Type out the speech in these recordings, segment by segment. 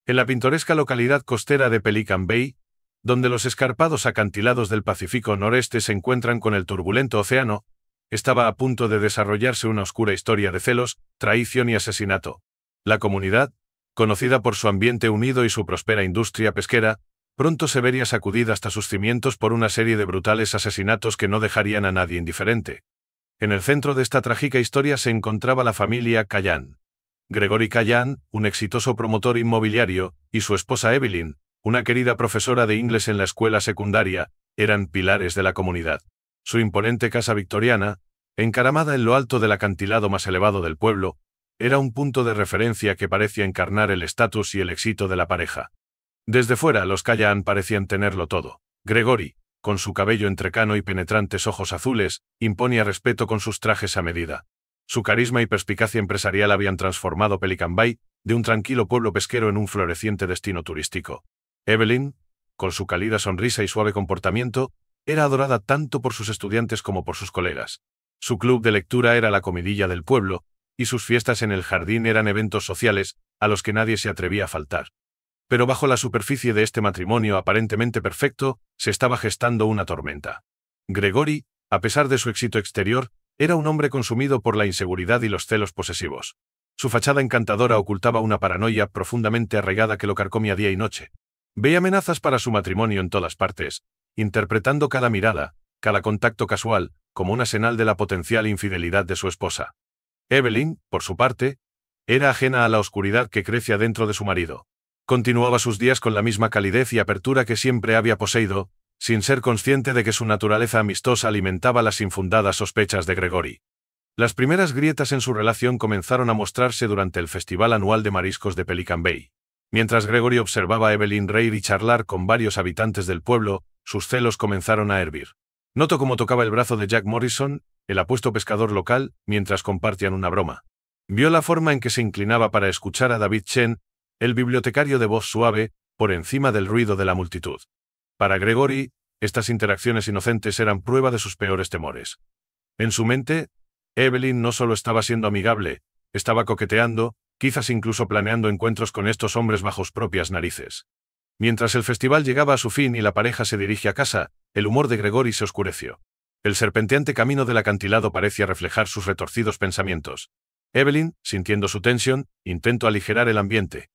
En la pintoresca localidad costera de Pelican Bay, donde los escarpados acantilados del Pacífico noreste se encuentran con el turbulento océano, estaba a punto de desarrollarse una oscura historia de celos, traición y asesinato. La comunidad, conocida por su ambiente unido y su próspera industria pesquera, pronto se vería sacudida hasta sus cimientos por una serie de brutales asesinatos que no dejarían a nadie indiferente. En el centro de esta trágica historia se encontraba la familia Callan. Gregory Callan, un exitoso promotor inmobiliario, y su esposa Evelyn, una querida profesora de inglés en la escuela secundaria, eran pilares de la comunidad. Su imponente casa victoriana, encaramada en lo alto del acantilado más elevado del pueblo, era un punto de referencia que parecía encarnar el estatus y el éxito de la pareja. Desde fuera, los Callan parecían tenerlo todo. Gregory, con su cabello entrecano y penetrantes ojos azules, imponía respeto con sus trajes a medida. Su carisma y perspicacia empresarial habían transformado Pelican Bay, de un tranquilo pueblo pesquero, en un floreciente destino turístico. Evelyn, con su cálida sonrisa y suave comportamiento, era adorada tanto por sus estudiantes como por sus colegas. Su club de lectura era la comidilla del pueblo, y sus fiestas en el jardín eran eventos sociales a los que nadie se atrevía a faltar. Pero bajo la superficie de este matrimonio aparentemente perfecto, se estaba gestando una tormenta. Gregory, a pesar de su éxito exterior, era un hombre consumido por la inseguridad y los celos posesivos. Su fachada encantadora ocultaba una paranoia profundamente arraigada que lo carcomía día y noche. Veía amenazas para su matrimonio en todas partes, interpretando cada mirada, cada contacto casual, como una señal de la potencial infidelidad de su esposa. Evelyn, por su parte, era ajena a la oscuridad que crecía dentro de su marido. Continuaba sus días con la misma calidez y apertura que siempre había poseído, sin ser consciente de que su naturaleza amistosa alimentaba las infundadas sospechas de Gregory. Las primeras grietas en su relación comenzaron a mostrarse durante el Festival Anual de Mariscos de Pelican Bay. Mientras Gregory observaba a Evelyn reír y charlar con varios habitantes del pueblo, sus celos comenzaron a hervir. Notó cómo tocaba el brazo de Jack Morrison, el apuesto pescador local, mientras compartían una broma. Vio la forma en que se inclinaba para escuchar a David Chen, el bibliotecario de voz suave, por encima del ruido de la multitud. Para Gregory, estas interacciones inocentes eran prueba de sus peores temores. En su mente, Evelyn no solo estaba siendo amigable, estaba coqueteando, quizás incluso planeando encuentros con estos hombres bajo sus propias narices. Mientras el festival llegaba a su fin y la pareja se dirige a casa, el humor de Gregory se oscureció. El serpenteante camino del acantilado parecía reflejar sus retorcidos pensamientos. Evelyn, sintiendo su tensión, intentó aligerar el ambiente.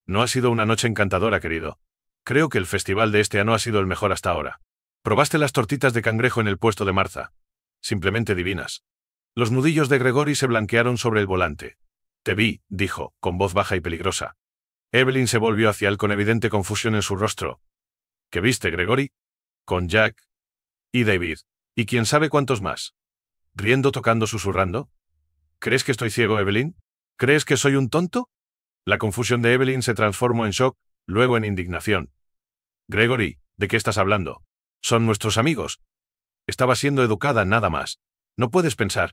No ha sido una noche encantadora, querido. Creo que el festival de este año ha sido el mejor hasta ahora. Probaste las tortitas de cangrejo en el puesto de Martha. Simplemente divinas. Los nudillos de Gregory se blanquearon sobre el volante. Te vi, dijo, con voz baja y peligrosa. Evelyn se volvió hacia él con evidente confusión en su rostro. ¿Qué viste, Gregory? Con Jack y David. ¿Y quién sabe cuántos más? Riendo, tocando, susurrando. ¿Crees que estoy ciego, Evelyn? ¿Crees que soy un tonto? La confusión de Evelyn se transformó en shock, luego en indignación. Gregory, ¿de qué estás hablando? Son nuestros amigos. Estaba siendo educada, nada más. No puedes pensar.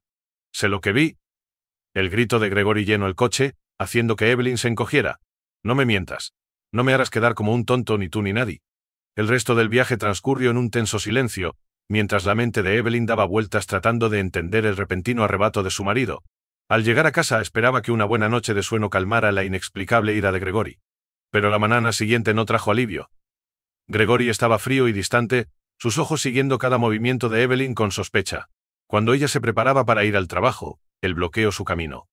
Sé lo que vi. El grito de Gregory llenó el coche, haciendo que Evelyn se encogiera. No me mientas. No me harás quedar como un tonto ni tú ni nadie. El resto del viaje transcurrió en un tenso silencio, mientras la mente de Evelyn daba vueltas tratando de entender el repentino arrebato de su marido. Al llegar a casa esperaba que una buena noche de sueño calmara la inexplicable ira de Gregory. Pero la mañana siguiente no trajo alivio. Gregory estaba frío y distante, sus ojos siguiendo cada movimiento de Evelyn con sospecha. Cuando ella se preparaba para ir al trabajo, él bloqueó su camino.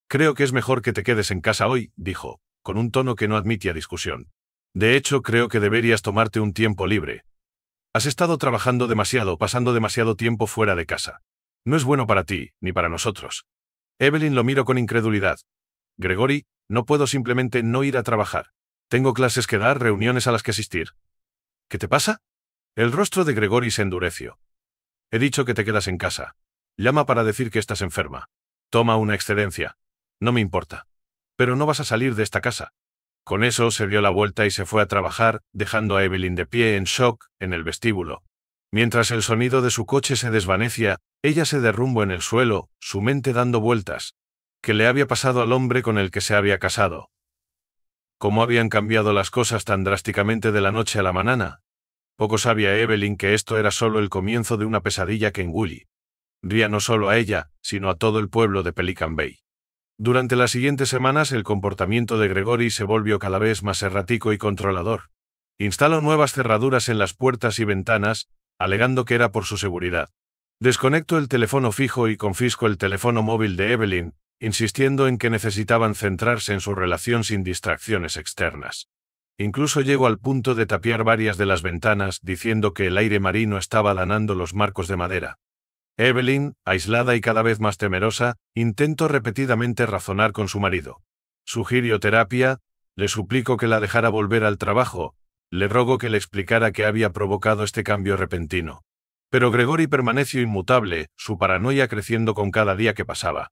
Creo que es mejor que te quedes en casa hoy, dijo, con un tono que no admitía discusión. De hecho, creo que deberías tomarte un tiempo libre. Has estado trabajando demasiado, pasando demasiado tiempo fuera de casa. No es bueno para ti, ni para nosotros. Evelyn lo miró con incredulidad. Gregory, no puedo simplemente no ir a trabajar. Tengo clases que dar, reuniones a las que asistir. ¿Qué te pasa? El rostro de Gregory se endureció. He dicho que te quedas en casa. Llama para decir que estás enferma. Toma una excedencia. No me importa. Pero no vas a salir de esta casa. Con eso se dio la vuelta y se fue a trabajar, dejando a Evelyn de pie en shock en el vestíbulo. Mientras el sonido de su coche se desvanecía, ella se derrumbó en el suelo, su mente dando vueltas. ¿Qué le había pasado al hombre con el que se había casado? ¿Cómo habían cambiado las cosas tan drásticamente de la noche a la mañana? Poco sabía Evelyn que esto era solo el comienzo de una pesadilla que engulliría no solo a ella, sino a todo el pueblo de Pelican Bay. Durante las siguientes semanas el comportamiento de Gregory se volvió cada vez más errático y controlador. Instaló nuevas cerraduras en las puertas y ventanas, alegando que era por su seguridad. Desconectó el teléfono fijo y confiscó el teléfono móvil de Evelyn, insistiendo en que necesitaban centrarse en su relación sin distracciones externas. Incluso llegó al punto de tapiar varias de las ventanas, diciendo que el aire marino estaba lanando los marcos de madera. Evelyn, aislada y cada vez más temerosa, intentó repetidamente razonar con su marido. Sugirió terapia, le suplicó que la dejara volver al trabajo, le rogó que le explicara qué había provocado este cambio repentino. Pero Gregory permaneció inmutable, su paranoia creciendo con cada día que pasaba.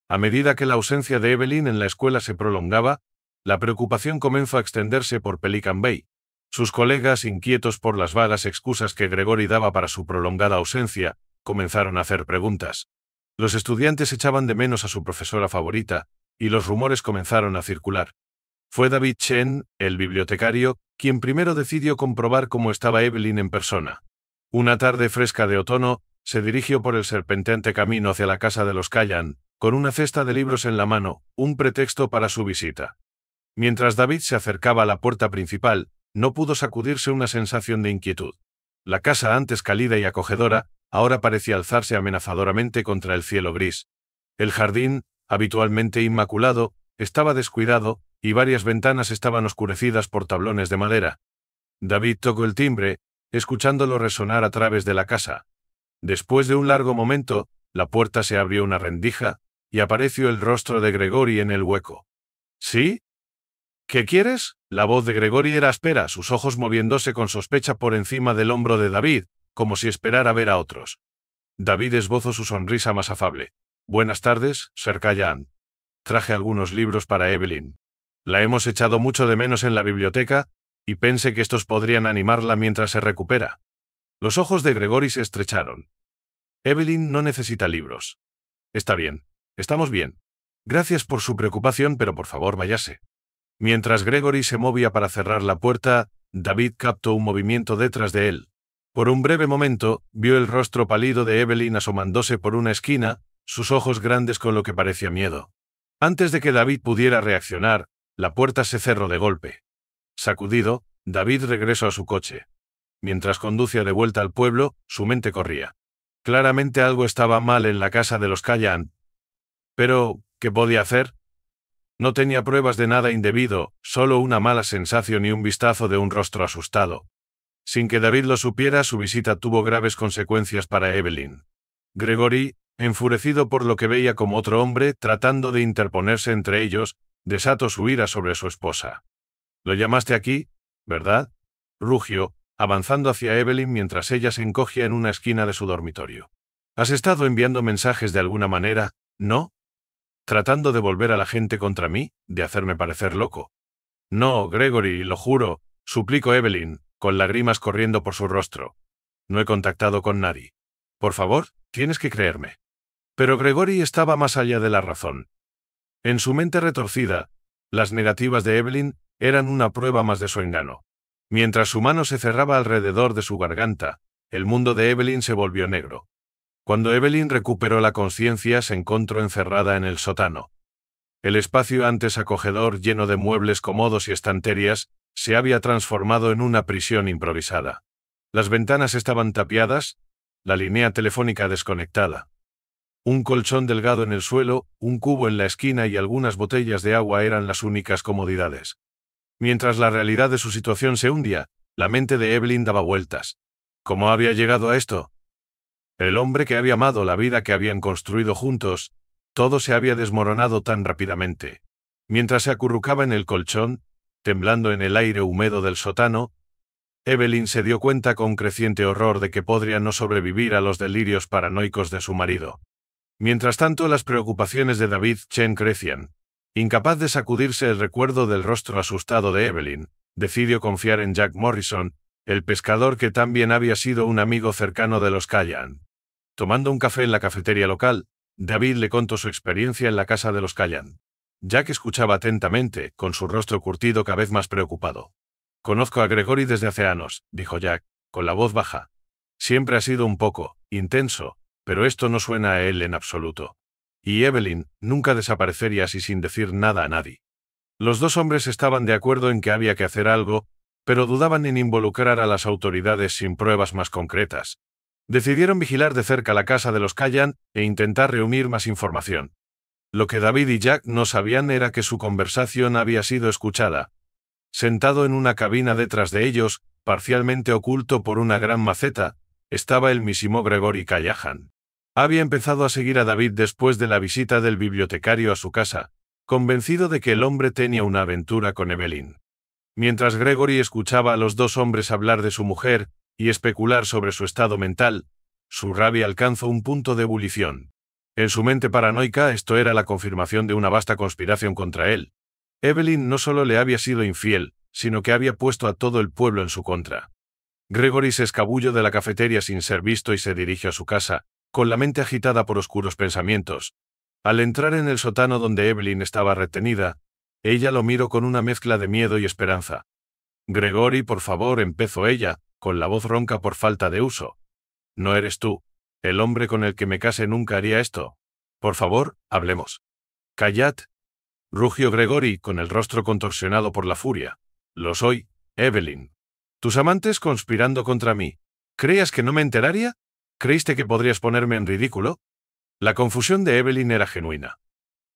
A medida que la ausencia de Evelyn en la escuela se prolongaba, la preocupación comenzó a extenderse por Pelican Bay. Sus colegas, inquietos por las vagas excusas que Gregory daba para su prolongada ausencia, comenzaron a hacer preguntas. Los estudiantes echaban de menos a su profesora favorita, y los rumores comenzaron a circular. Fue David Chen, el bibliotecario, quien primero decidió comprobar cómo estaba Evelyn en persona. Una tarde fresca de otoño, se dirigió por el serpenteante camino hacia la casa de los Callan, con una cesta de libros en la mano, un pretexto para su visita. Mientras David se acercaba a la puerta principal, no pudo sacudirse una sensación de inquietud. La casa, antes cálida y acogedora, ahora parecía alzarse amenazadoramente contra el cielo gris. El jardín, habitualmente inmaculado, estaba descuidado, y varias ventanas estaban oscurecidas por tablones de madera. David tocó el timbre, escuchándolo resonar a través de la casa. Después de un largo momento, la puerta se abrió una rendija, y apareció el rostro de Gregory en el hueco. ¿Sí? ¿Qué quieres? La voz de Gregory era áspera, sus ojos moviéndose con sospecha por encima del hombro de David, como si esperara ver a otros. David esbozó su sonrisa más afable. Buenas tardes, Sir Callan. Traje algunos libros para Evelyn. La hemos echado mucho de menos en la biblioteca, y pensé que estos podrían animarla mientras se recupera. Los ojos de Gregory se estrecharon. Evelyn no necesita libros. Está bien. Estamos bien. Gracias por su preocupación, pero por favor váyase. Mientras Gregory se movía para cerrar la puerta, David captó un movimiento detrás de él. Por un breve momento, vio el rostro pálido de Evelyn asomándose por una esquina, sus ojos grandes con lo que parecía miedo. Antes de que David pudiera reaccionar, la puerta se cerró de golpe. Sacudido, David regresó a su coche. Mientras conducía de vuelta al pueblo, su mente corría. Claramente algo estaba mal en la casa de los Callan. Pero, ¿qué podía hacer? No tenía pruebas de nada indebido, solo una mala sensación y un vistazo de un rostro asustado. Sin que David lo supiera, su visita tuvo graves consecuencias para Evelyn. Gregory, enfurecido por lo que veía como otro hombre tratando de interponerse entre ellos, desató su ira sobre su esposa. «¿Lo llamaste aquí, verdad?», rugió, avanzando hacia Evelyn mientras ella se encogía en una esquina de su dormitorio. «¿Has estado enviando mensajes de alguna manera, no? ¿Tratando de volver a la gente contra mí, de hacerme parecer loco?» «No, Gregory, lo juro», suplicó Evelyn, con lágrimas corriendo por su rostro. «No he contactado con nadie. Por favor, tienes que creerme». Pero Gregory estaba más allá de la razón. En su mente retorcida, las negativas de Evelyn eran una prueba más de su engaño. Mientras su mano se cerraba alrededor de su garganta, el mundo de Evelyn se volvió negro. Cuando Evelyn recuperó la conciencia, se encontró encerrada en el sótano. El espacio antes acogedor, lleno de muebles cómodos y estanterías, se había transformado en una prisión improvisada. Las ventanas estaban tapiadas, la línea telefónica desconectada. Un colchón delgado en el suelo, un cubo en la esquina y algunas botellas de agua eran las únicas comodidades. Mientras la realidad de su situación se hundía, la mente de Evelyn daba vueltas. ¿Cómo había llegado a esto? El hombre que había amado, la vida que habían construido juntos, todo se había desmoronado tan rápidamente. Mientras se acurrucaba en el colchón, temblando en el aire húmedo del sótano, Evelyn se dio cuenta con creciente horror de que podría no sobrevivir a los delirios paranoicos de su marido. Mientras tanto, las preocupaciones de David Chen crecían. Incapaz de sacudirse el recuerdo del rostro asustado de Evelyn, decidió confiar en Jack Morrison, el pescador que también había sido un amigo cercano de los Callan. Tomando un café en la cafetería local, David le contó su experiencia en la casa de los Callan. Jack escuchaba atentamente, con su rostro curtido cada vez más preocupado. «Conozco a Gregory desde hace años», dijo Jack, con la voz baja. «Siempre ha sido un poco intenso, pero esto no suena a él en absoluto. Y Evelyn nunca desaparecería así sin decir nada a nadie. Los dos hombres estaban de acuerdo en que había que hacer algo, pero dudaban en involucrar a las autoridades sin pruebas más concretas. Decidieron vigilar de cerca la casa de los Callan e intentar reunir más información. Lo que David y Jack no sabían era que su conversación había sido escuchada. Sentado en una cabina detrás de ellos, parcialmente oculto por una gran maceta, estaba el mismo Gregory Callahan. Había empezado a seguir a David después de la visita del bibliotecario a su casa, convencido de que el hombre tenía una aventura con Evelyn. Mientras Gregory escuchaba a los dos hombres hablar de su mujer y especular sobre su estado mental, su rabia alcanzó un punto de ebullición. En su mente paranoica esto era la confirmación de una vasta conspiración contra él. Evelyn no solo le había sido infiel, sino que había puesto a todo el pueblo en su contra. Gregory se escabulló de la cafetería sin ser visto y se dirigió a su casa, con la mente agitada por oscuros pensamientos. Al entrar en el sótano donde Evelyn estaba retenida, ella lo miró con una mezcla de miedo y esperanza. «Gregory, por favor», empezó ella, con la voz ronca por falta de uso. «No eres tú. El hombre con el que me case nunca haría esto. Por favor, hablemos». «Callad», rugió Gregory, con el rostro contorsionado por la furia. «Lo soy, Evelyn. Tus amantes conspirando contra mí. ¿Creías que no me enteraría? ¿Creíste que podrías ponerme en ridículo?» La confusión de Evelyn era genuina.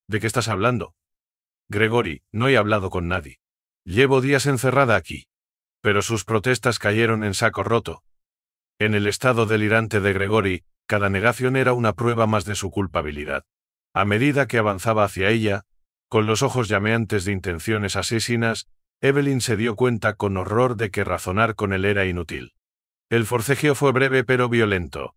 «¿De qué estás hablando?» «Gregory, no he hablado con nadie. Llevo días encerrada aquí». Pero sus protestas cayeron en saco roto. En el estado delirante de Gregory, cada negación era una prueba más de su culpabilidad. A medida que avanzaba hacia ella, con los ojos llameantes de intenciones asesinas, Evelyn se dio cuenta con horror de que razonar con él era inútil. El forcejeo fue breve pero violento.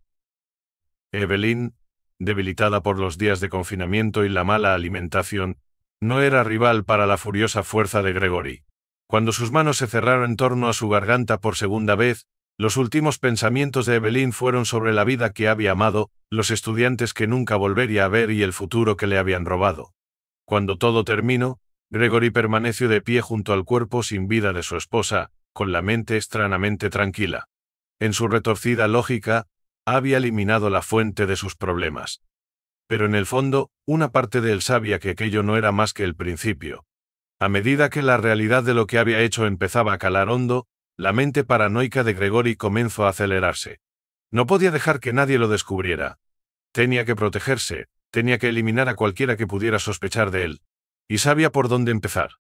Evelyn, debilitada por los días de confinamiento y la mala alimentación, no era rival para la furiosa fuerza de Gregory. Cuando sus manos se cerraron en torno a su garganta por segunda vez, los últimos pensamientos de Evelyn fueron sobre la vida que había amado, los estudiantes que nunca volvería a ver y el futuro que le habían robado. Cuando todo terminó, Gregory permaneció de pie junto al cuerpo sin vida de su esposa, con la mente extrañamente tranquila. En su retorcida lógica, había eliminado la fuente de sus problemas. Pero en el fondo, una parte de él sabía que aquello no era más que el principio. A medida que la realidad de lo que había hecho empezaba a calar hondo, la mente paranoica de Gregory comenzó a acelerarse. No podía dejar que nadie lo descubriera. Tenía que protegerse, tenía que eliminar a cualquiera que pudiera sospechar de él. Y sabía por dónde empezar.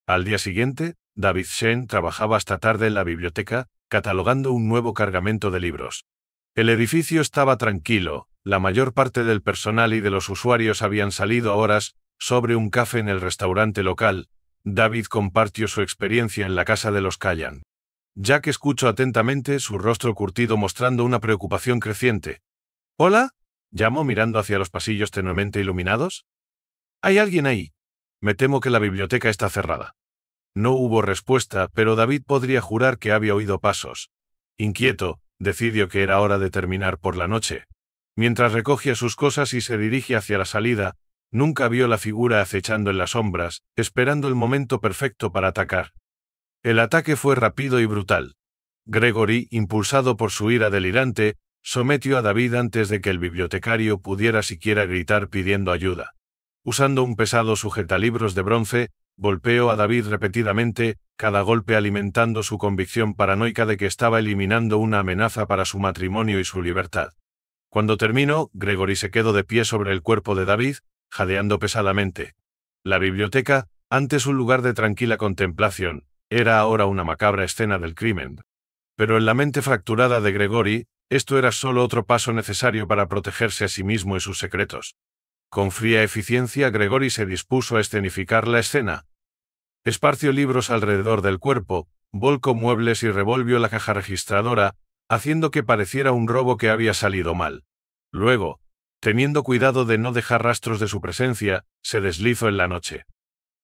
Al día siguiente, David Shane trabajaba hasta tarde en la biblioteca, catalogando un nuevo cargamento de libros. El edificio estaba tranquilo, la mayor parte del personal y de los usuarios habían salido a horas, sobre un café en el restaurante local. David compartió su experiencia en la casa de los Callan. Jack escuchó atentamente, su rostro curtido mostrando una preocupación creciente. «¿Hola?», llamó mirando hacia los pasillos tenuemente iluminados. «¿Hay alguien ahí? Me temo que la biblioteca está cerrada». No hubo respuesta, pero David podría jurar que había oído pasos. Inquieto, decidió que era hora de terminar por la noche. Mientras recogía sus cosas y se dirigía hacia la salida, nunca vio la figura acechando en las sombras, esperando el momento perfecto para atacar. El ataque fue rápido y brutal. Gregory, impulsado por su ira delirante, sometió a David antes de que el bibliotecario pudiera siquiera gritar pidiendo ayuda. Usando un pesado sujetalibros de bronce, golpeó a David repetidamente, cada golpe alimentando su convicción paranoica de que estaba eliminando una amenaza para su matrimonio y su libertad. Cuando terminó, Gregory se quedó de pie sobre el cuerpo de David, jadeando pesadamente. La biblioteca, antes un lugar de tranquila contemplación, era ahora una macabra escena del crimen. Pero en la mente fracturada de Gregory, esto era solo otro paso necesario para protegerse a sí mismo y sus secretos. Con fría eficiencia, Gregory se dispuso a escenificar la escena. Esparció libros alrededor del cuerpo, volcó muebles y revolvió la caja registradora, haciendo que pareciera un robo que había salido mal. Luego, teniendo cuidado de no dejar rastros de su presencia, se deslizó en la noche.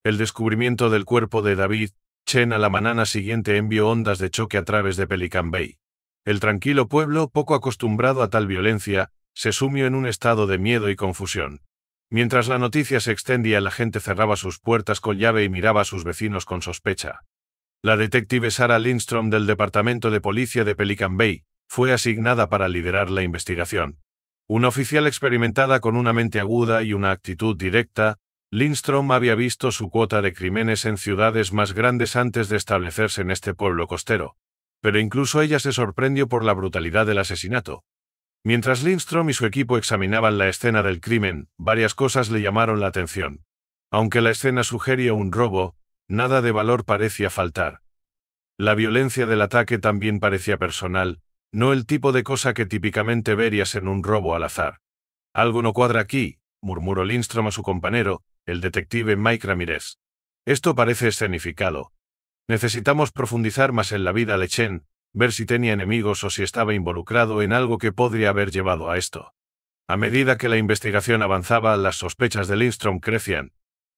El descubrimiento del cuerpo de David Chen a la mañana siguiente envió ondas de choque a través de Pelican Bay. El tranquilo pueblo, poco acostumbrado a tal violencia, se sumió en un estado de miedo y confusión. Mientras la noticia se extendía, la gente cerraba sus puertas con llave y miraba a sus vecinos con sospecha. La detective Sarah Lindstrom del Departamento de Policía de Pelican Bay fue asignada para liderar la investigación. Una oficial experimentada con una mente aguda y una actitud directa, Lindström había visto su cuota de crímenes en ciudades más grandes antes de establecerse en este pueblo costero. Pero incluso ella se sorprendió por la brutalidad del asesinato. Mientras Lindström y su equipo examinaban la escena del crimen, varias cosas le llamaron la atención. Aunque la escena sugería un robo, nada de valor parecía faltar. La violencia del ataque también parecía personal, no el tipo de cosa que típicamente verías en un robo al azar. Algo no cuadra aquí, murmuró Lindström a su compañero, el detective Mike Ramírez. Esto parece escenificado. Necesitamos profundizar más en la vida de Chen, ver si tenía enemigos o si estaba involucrado en algo que podría haber llevado a esto. A medida que la investigación avanzaba, las sospechas de Lindström crecían.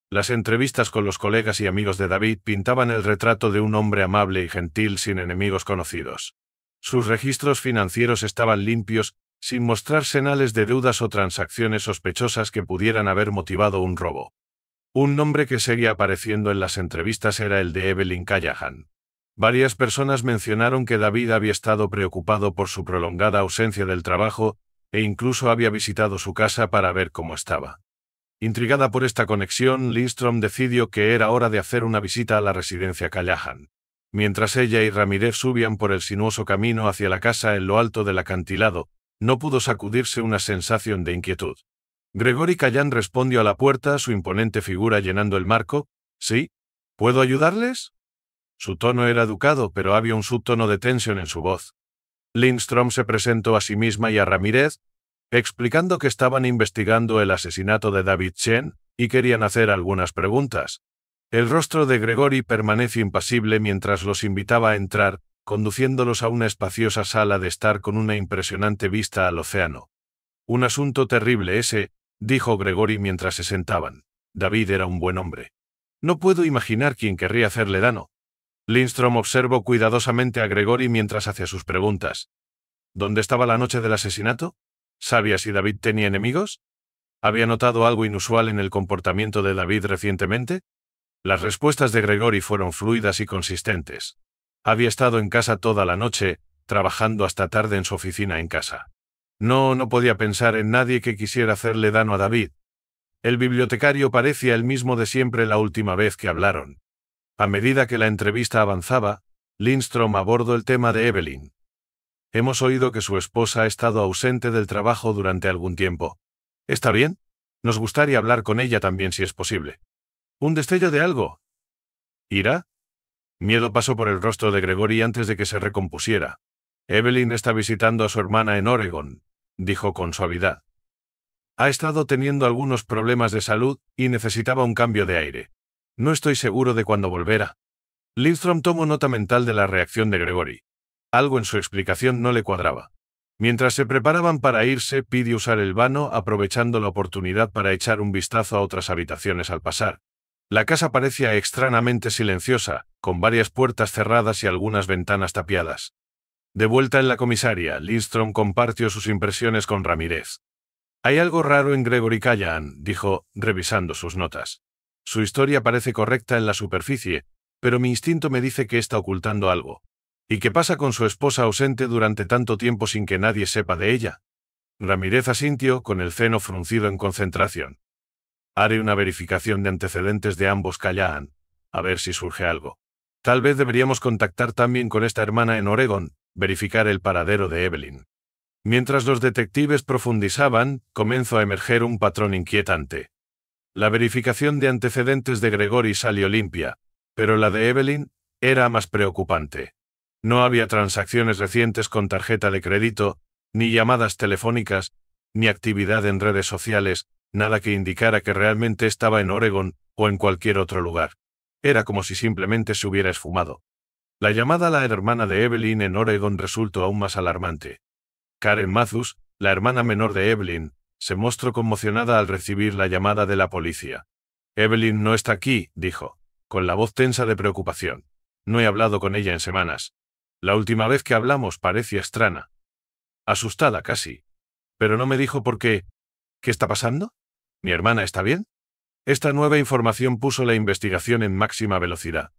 Las entrevistas con los colegas y amigos de David pintaban el retrato de un hombre amable y gentil sin enemigos conocidos. Sus registros financieros estaban limpios, sin mostrar señales de deudas o transacciones sospechosas que pudieran haber motivado un robo. Un nombre que seguía apareciendo en las entrevistas era el de Evelyn Callahan. Varias personas mencionaron que David había estado preocupado por su prolongada ausencia del trabajo, e incluso había visitado su casa para ver cómo estaba. Intrigada por esta conexión, Lindström decidió que era hora de hacer una visita a la residencia Callahan. Mientras ella y Ramírez subían por el sinuoso camino hacia la casa en lo alto del acantilado, no pudo sacudirse una sensación de inquietud. Gregory Callahan respondió a la puerta, su imponente figura llenando el marco. ¿Sí? ¿Puedo ayudarles? Su tono era educado, pero había un subtono de tensión en su voz. Lindström se presentó a sí misma y a Ramírez, explicando que estaban investigando el asesinato de David Chen, y querían hacer algunas preguntas. El rostro de Gregory permaneció impasible mientras los invitaba a entrar, conduciéndolos a una espaciosa sala de estar con una impresionante vista al océano. Un asunto terrible ese, dijo Gregory mientras se sentaban. David era un buen hombre. No puedo imaginar quién querría hacerle daño. Lindström observó cuidadosamente a Gregory mientras hacía sus preguntas. ¿Dónde estaba la noche del asesinato? ¿Sabía si David tenía enemigos? ¿Había notado algo inusual en el comportamiento de David recientemente? Las respuestas de Gregory fueron fluidas y consistentes. Había estado en casa toda la noche, trabajando hasta tarde en su oficina en casa. No podía pensar en nadie que quisiera hacerle daño a David. El bibliotecario parecía el mismo de siempre la última vez que hablaron. A medida que la entrevista avanzaba, Lindström abordó el tema de Evelyn. Hemos oído que su esposa ha estado ausente del trabajo durante algún tiempo. ¿Está bien? Nos gustaría hablar con ella también si es posible. ¿Un destello de algo? ¿Ira? Miedo pasó por el rostro de Gregory antes de que se recompusiera. Evelyn está visitando a su hermana en Oregon, dijo con suavidad. Ha estado teniendo algunos problemas de salud y necesitaba un cambio de aire. No estoy seguro de cuándo volverá. Lindström tomó nota mental de la reacción de Gregory. Algo en su explicación no le cuadraba. Mientras se preparaban para irse, pidió usar el vano, aprovechando la oportunidad para echar un vistazo a otras habitaciones al pasar. La casa parecía extrañamente silenciosa, con varias puertas cerradas y algunas ventanas tapiadas. De vuelta en la comisaria, Lindström compartió sus impresiones con Ramírez. Hay algo raro en Gregory Callahan, dijo, revisando sus notas. Su historia parece correcta en la superficie, pero mi instinto me dice que está ocultando algo. ¿Y qué pasa con su esposa ausente durante tanto tiempo sin que nadie sepa de ella? Ramírez asintió, con el ceño fruncido en concentración. Haré una verificación de antecedentes de ambos Callahan, a ver si surge algo. Tal vez deberíamos contactar también con esta hermana en Oregon, verificar el paradero de Evelyn. Mientras los detectives profundizaban, comenzó a emerger un patrón inquietante. La verificación de antecedentes de Gregory salió limpia, pero la de Evelyn era más preocupante. No había transacciones recientes con tarjeta de crédito, ni llamadas telefónicas, ni actividad en redes sociales, nada que indicara que realmente estaba en Oregon o en cualquier otro lugar. Era como si simplemente se hubiera esfumado. La llamada a la hermana de Evelyn en Oregon resultó aún más alarmante. Karen Matthews, la hermana menor de Evelyn, se mostró conmocionada al recibir la llamada de la policía. Evelyn no está aquí, dijo, con la voz tensa de preocupación. No he hablado con ella en semanas. La última vez que hablamos parecía extraña. Asustada casi. Pero no me dijo por qué. ¿Qué está pasando? ¿Mi hermana está bien? Esta nueva información puso la investigación en máxima velocidad.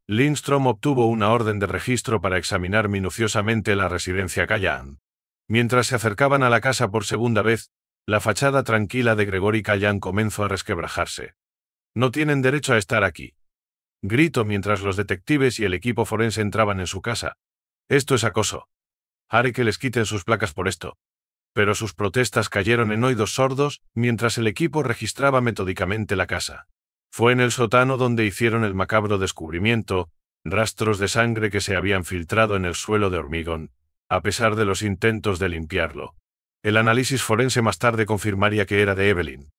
Lindström obtuvo una orden de registro para examinar minuciosamente la residencia Callahan. Mientras se acercaban a la casa por segunda vez, la fachada tranquila de Gregory Callan comenzó a resquebrajarse. «No tienen derecho a estar aquí», gritó mientras los detectives y el equipo forense entraban en su casa. «Esto es acoso. Haré que les quiten sus placas por esto». Pero sus protestas cayeron en oídos sordos mientras el equipo registraba metódicamente la casa. Fue en el sótano donde hicieron el macabro descubrimiento, rastros de sangre que se habían filtrado en el suelo de hormigón, a pesar de los intentos de limpiarlo. El análisis forense más tarde confirmaría que era de Evelyn.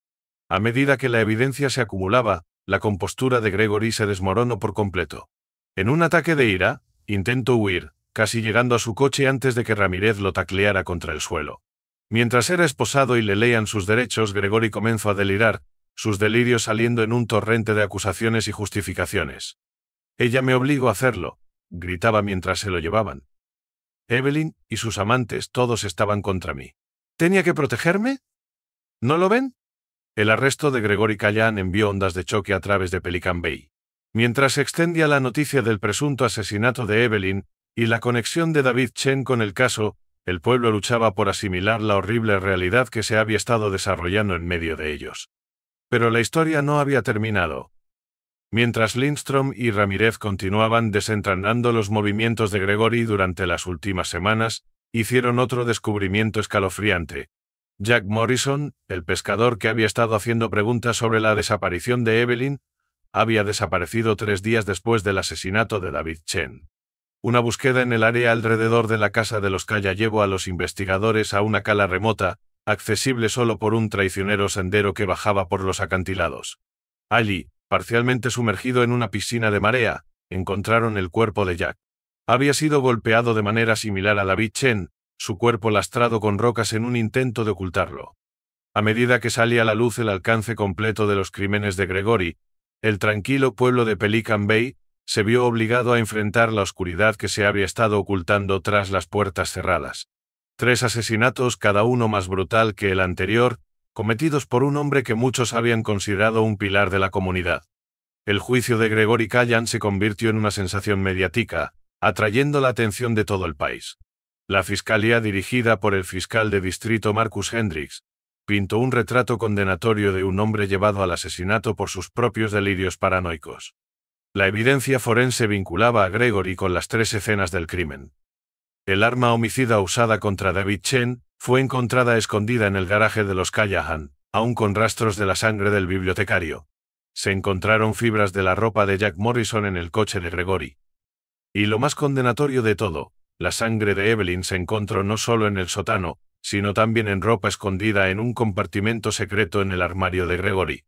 A medida que la evidencia se acumulaba, la compostura de Gregory se desmoronó por completo. En un ataque de ira, intentó huir, casi llegando a su coche antes de que Ramírez lo tacleara contra el suelo. Mientras era esposado y le leían sus derechos, Gregory comenzó a delirar, sus delirios saliendo en un torrente de acusaciones y justificaciones. «Ella me obligó a hacerlo», gritaba mientras se lo llevaban. «Evelyn y sus amantes todos estaban contra mí. ¿Tenía que protegerme? ¿No lo ven?». El arresto de Gregory Callan envió ondas de choque a través de Pelican Bay. Mientras se extendía la noticia del presunto asesinato de Evelyn y la conexión de David Chen con el caso, el pueblo luchaba por asimilar la horrible realidad que se había estado desarrollando en medio de ellos. Pero la historia no había terminado. Mientras Lindstrom y Ramírez continuaban desentrañando los movimientos de Gregory durante las últimas semanas, hicieron otro descubrimiento escalofriante. Jack Morrison, el pescador que había estado haciendo preguntas sobre la desaparición de Evelyn, había desaparecido 3 días después del asesinato de David Chen. Una búsqueda en el área alrededor de la casa de los Calla llevó a los investigadores a una cala remota, accesible solo por un traicionero sendero que bajaba por los acantilados. Allí, parcialmente sumergido en una piscina de marea, encontraron el cuerpo de Jack. Había sido golpeado de manera similar a David Chen, su cuerpo lastrado con rocas en un intento de ocultarlo. A medida que salía a la luz el alcance completo de los crímenes de Gregory, el tranquilo pueblo de Pelican Bay se vio obligado a enfrentar la oscuridad que se había estado ocultando tras las puertas cerradas. 3 asesinatos, cada uno más brutal que el anterior, cometidos por un hombre que muchos habían considerado un pilar de la comunidad. El juicio de Gregory Callan se convirtió en una sensación mediática, atrayendo la atención de todo el país. La fiscalía, dirigida por el fiscal de distrito Marcus Hendricks, pintó un retrato condenatorio de un hombre llevado al asesinato por sus propios delirios paranoicos. La evidencia forense vinculaba a Gregory con las 3 escenas del crimen. El arma homicida usada contra David Chen fue encontrada escondida en el garaje de los Callahan, aún con rastros de la sangre del bibliotecario. Se encontraron fibras de la ropa de Jack Morrison en el coche de Gregory. Y lo más condenatorio de todo, la sangre de Evelyn se encontró no solo en el sótano, sino también en ropa escondida en un compartimento secreto en el armario de Gregory.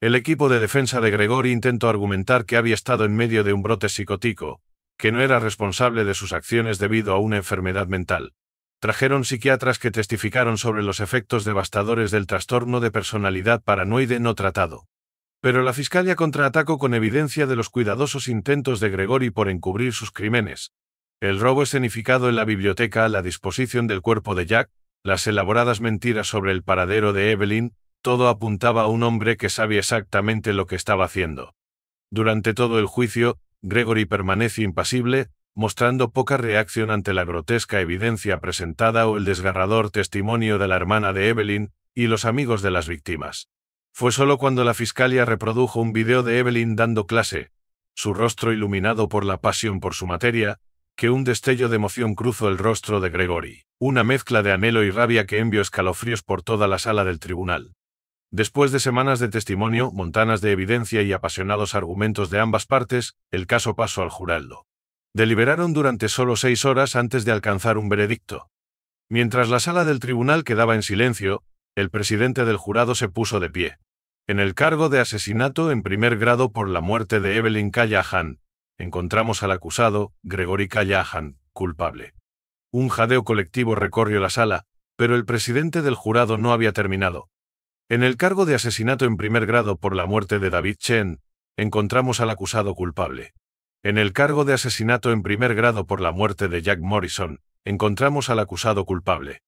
El equipo de defensa de Gregory intentó argumentar que había estado en medio de un brote psicótico, que no era responsable de sus acciones debido a una enfermedad mental. Trajeron psiquiatras que testificaron sobre los efectos devastadores del trastorno de personalidad paranoide no tratado. Pero la fiscalía contraatacó con evidencia de los cuidadosos intentos de Gregory por encubrir sus crímenes. El robo escenificado en la biblioteca, la disposición del cuerpo de Jack, las elaboradas mentiras sobre el paradero de Evelyn, todo apuntaba a un hombre que sabía exactamente lo que estaba haciendo. Durante todo el juicio, Gregory permaneció impasible, mostrando poca reacción ante la grotesca evidencia presentada o el desgarrador testimonio de la hermana de Evelyn y los amigos de las víctimas. Fue solo cuando la fiscalía reprodujo un video de Evelyn dando clase, su rostro iluminado por la pasión por su materia, que un destello de emoción cruzó el rostro de Gregory, una mezcla de anhelo y rabia que envió escalofríos por toda la sala del tribunal. Después de semanas de testimonio, montanas de evidencia y apasionados argumentos de ambas partes, el caso pasó al jurado. Deliberaron durante solo 6 horas antes de alcanzar un veredicto. Mientras la sala del tribunal quedaba en silencio, el presidente del jurado se puso de pie. En el cargo de asesinato en primer grado por la muerte de Evelyn Callahan, encontramos al acusado, Gregory Callahan, culpable. Un jadeo colectivo recorrió la sala, pero el presidente del jurado no había terminado. En el cargo de asesinato en primer grado por la muerte de David Chen, encontramos al acusado culpable. En el cargo de asesinato en primer grado por la muerte de Jack Morrison, encontramos al acusado culpable.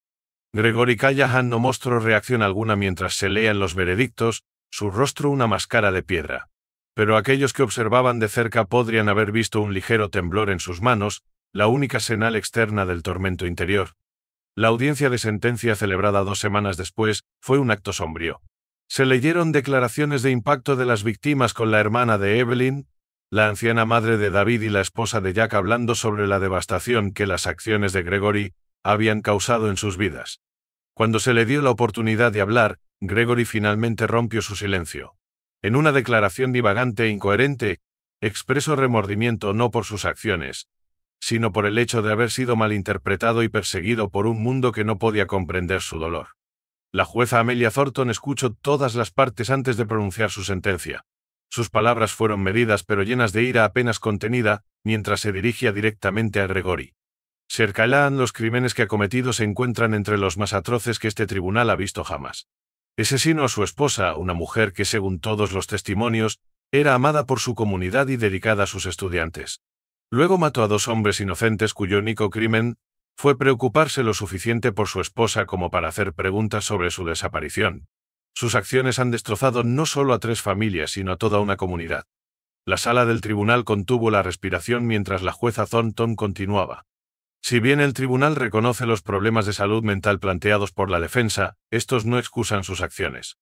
Gregory Callahan no mostró reacción alguna mientras se leían los veredictos, su rostro una máscara de piedra. Pero aquellos que observaban de cerca podrían haber visto un ligero temblor en sus manos, la única señal externa del tormento interior. La audiencia de sentencia celebrada 2 semanas después fue un acto sombrío. Se leyeron declaraciones de impacto de las víctimas con la hermana de Evelyn, la anciana madre de David y la esposa de Jack hablando sobre la devastación que las acciones de Gregory habían causado en sus vidas. Cuando se le dio la oportunidad de hablar, Gregory finalmente rompió su silencio. En una declaración divagante e incoherente, expresó remordimiento no por sus acciones, sino por el hecho de haber sido malinterpretado y perseguido por un mundo que no podía comprender su dolor. La jueza Amelia Thornton escuchó todas las partes antes de pronunciar su sentencia. Sus palabras fueron medidas pero llenas de ira apenas contenida, mientras se dirigía directamente a Gregory. Sir Callan, los crímenes que ha cometido se encuentran entre los más atroces que este tribunal ha visto jamás. Asesinó a su esposa, una mujer que, según todos los testimonios, era amada por su comunidad y dedicada a sus estudiantes. Luego mató a 2 hombres inocentes cuyo único crimen fue preocuparse lo suficiente por su esposa como para hacer preguntas sobre su desaparición. Sus acciones han destrozado no solo a 3 familias, sino a toda una comunidad. La sala del tribunal contuvo la respiración mientras la jueza Thornton continuaba. Si bien el tribunal reconoce los problemas de salud mental planteados por la defensa, estos no excusan sus acciones.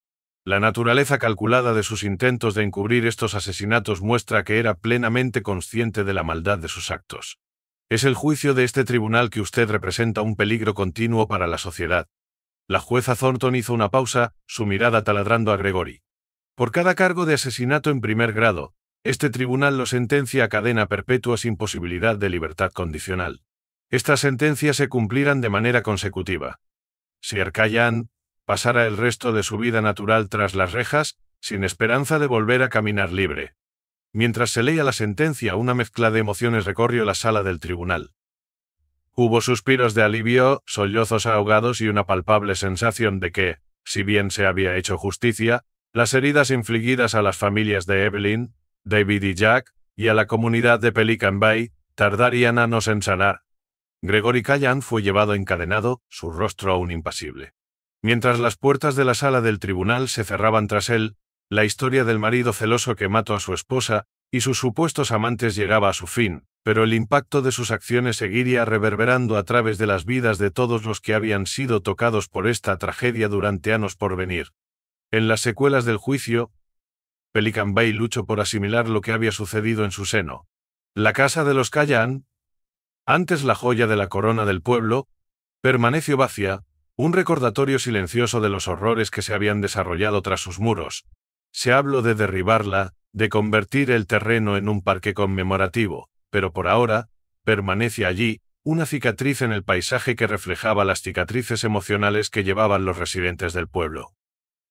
La naturaleza calculada de sus intentos de encubrir estos asesinatos muestra que era plenamente consciente de la maldad de sus actos. Es el juicio de este tribunal que usted representa un peligro continuo para la sociedad. La jueza Thornton hizo una pausa, su mirada taladrando a Gregory. Por cada cargo de asesinato en primer grado, este tribunal lo sentencia a cadena perpetua sin posibilidad de libertad condicional. Estas sentencias se cumplirán de manera consecutiva. Sir Callan pasará el resto de su vida natural tras las rejas, sin esperanza de volver a caminar libre. Mientras se leía la sentencia, una mezcla de emociones recorrió la sala del tribunal. Hubo suspiros de alivio, sollozos ahogados y una palpable sensación de que, si bien se había hecho justicia, las heridas infligidas a las familias de Evelyn, David y Jack, y a la comunidad de Pelican Bay, tardarían años en sanar. Gregory Callan fue llevado encadenado, su rostro aún impasible. Mientras las puertas de la sala del tribunal se cerraban tras él, la historia del marido celoso que mató a su esposa y sus supuestos amantes llegaba a su fin, pero el impacto de sus acciones seguiría reverberando a través de las vidas de todos los que habían sido tocados por esta tragedia durante años por venir. En las secuelas del juicio, Pelican Bay luchó por asimilar lo que había sucedido en su seno. La casa de los Callan, antes la joya de la corona del pueblo, permaneció vacía, un recordatorio silencioso de los horrores que se habían desarrollado tras sus muros. Se habló de derribarla, de convertir el terreno en un parque conmemorativo, pero por ahora, permanece allí, una cicatriz en el paisaje que reflejaba las cicatrices emocionales que llevaban los residentes del pueblo.